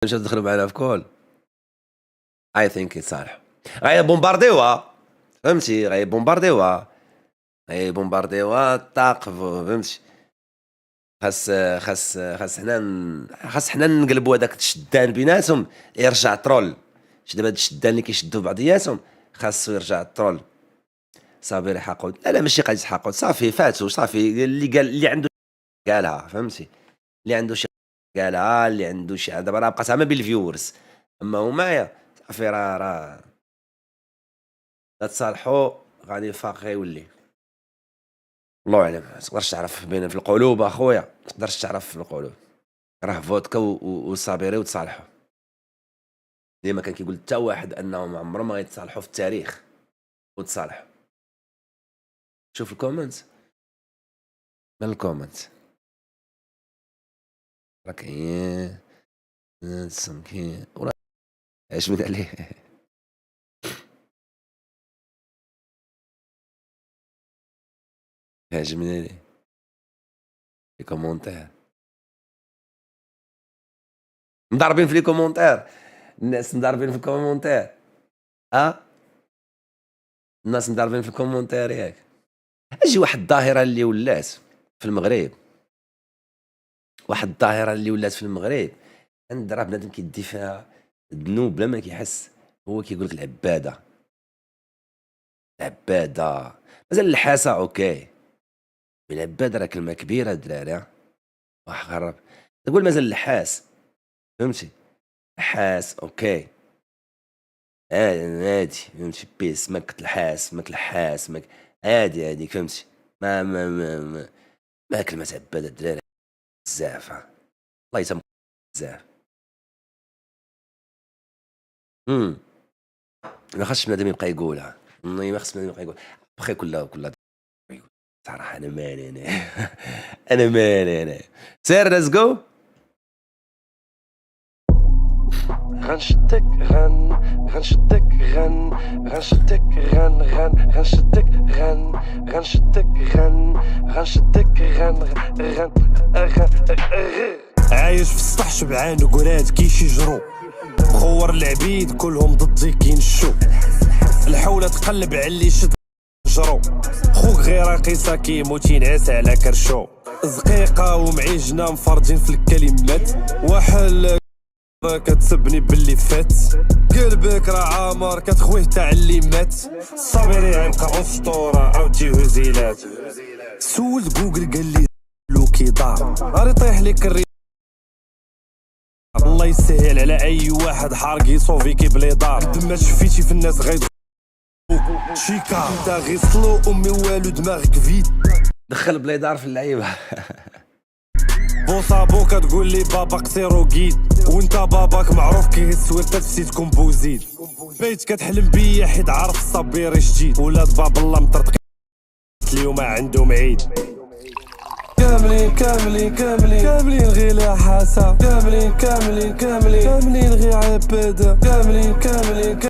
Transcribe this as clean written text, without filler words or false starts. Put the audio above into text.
مشاو تدخلوا معنا في كول اي ثينك يتصالحوا. غيبومبارديوها فهمتي، غيبومبارديوها طاق فهمتي. خاص حنا نقلبوا هذاك الشدان بيناتهم يرجع ترول. شي دابا هاد الشدان اللي كيشدوا بعضياتهم خاصو يرجع الترول. صافي راه حقود، لا ماشي قضيه حقود، صافي فاتوا، صافي اللي قال اللي عنده قالها فهمتي، اللي عنده شي قالها، اللي عنده شي دابا راه بقات ما بين الفيورز. اما هما صافي راه لا تصالحوا غادي الفرق غيولي. الله اعلم، ما تقدرش تعرف بين في القلوب اخويا، ما تقدرش تعرف في القلوب. راه فودكا وصابيري وتصالحوا. ديما كان كيقول حتى واحد انهم عمرهم ما غيتصالحوا في التاريخ وتصالحوا. شوف الكومنت، من الكومنت راه كاين سمكين وراه اش من عليه. عجبني لي كومونتير مضاربين في لي كومونتير، الناس مضاربين في الكومونتير. الناس مضاربين في الكومونتير ياك. اجي واحد الظاهره اللي ولات في المغرب، عند راه بنادم كيدي فيها الذنوب بلا ما كيحس. هو كيقول لك العباده مازال الحاسه اوكي، العباده راه كلمه كبيره الدراري. واخ غرب تقول مازال الحاس فهمتي، حاس اوكي عادي فهمتي، بيس ماك الحاس ماك عادي فهمتي. ما كلمه عباده الدراري بزاف، الله يسامحك بزاف. ما خاصش بنادم يبقى يقولها، ما خاص بنادم يبقى يقول بخي كل صراحه. انا مالي انا سير ليتس جو. غنشدك غنشدك غنشدك عايش في السطح شبعان وقراد كيشجرو، مخور العبيد كلهم ضدي كينشو، الحولة تقلب على اللي شد جرو، خوك غير راقصة كيموت ينعس على كرشو، زقيقة ومعيجنة مفرجين في الكلمات، وحل كتسبني باللي فات، قلبك راه عامر كتخويه تاع اللي مات، صابري غيبقى اسطورة عاودتي هزيلات، سولت جوجل قال لي لو كيدار راه يطيح لك الري. الله يسهل على اي واحد حارق يصوفي كيبلي دار، ما شفيتي في الناس غير شيكا انت غيصلو امي والو دماغك فيد، دخل بليدار في اللعيبه. بوصا بوكا تقول لي بابا قصيرو قيد، وانت باباك معروف كيهز ورده نسيت كومبوزيت، بيت كتحلم بيا حيت عارف الصبير جديد، ولاد باب الله مطرطق اليوم عندهم عيد، كاملين غير لا حاسه، كاملين غير عباده، كاملين